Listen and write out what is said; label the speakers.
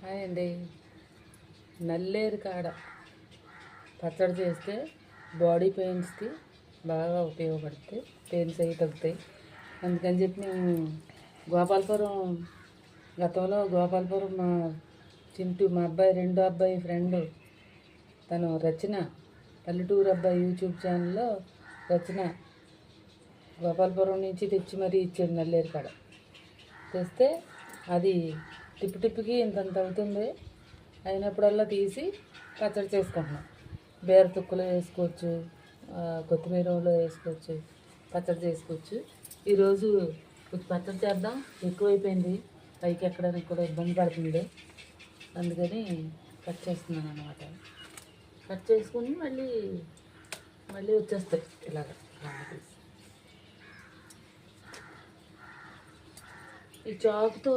Speaker 1: Hi అండి. నల్లేరు కాడ పచ్చడి చేస్తే బాడీ పెయిన్స్కి బాగా ఉపయోగపడుతాయి, పెయిన్స్ అవి తగ్గుతాయి. అందుకని చెప్పి మేము గోపాలపురం, గతంలో గోపాలపురం మా చింటూ, మా అబ్బాయి రెండో అబ్బాయి ఫ్రెండ్, తను రచన పల్లెటూరు అబ్బాయి యూట్యూబ్ ఛానల్లో రచన గోపాలపురం నుంచి తెచ్చి మరీ ఇచ్చాడు నల్లేరు కాడ. తెస్తే అది టిప్పికి ఇంతంత అవుతుంది. అయినప్పుడల్లా తీసి పచ్చడి చేసుకుంటున్నాం. బీర తుక్కలు వేసుకోవచ్చు, కొత్తిమీరలో వేసుకోవచ్చు, పచ్చడి చేసుకోవచ్చు. ఈరోజు కొంచెం పచ్చడి చేద్దాం, ఎక్కువైపోయింది, పైకి ఎక్కడానికి కూడా ఇబ్బంది పడుతుంది. అందుకని కట్ చేస్తున్నాను అన్నమాట. కట్ చేసుకుని మళ్ళీ మళ్ళీ వచ్చేస్తాయి ఇలాగ. ఈ చాకుతో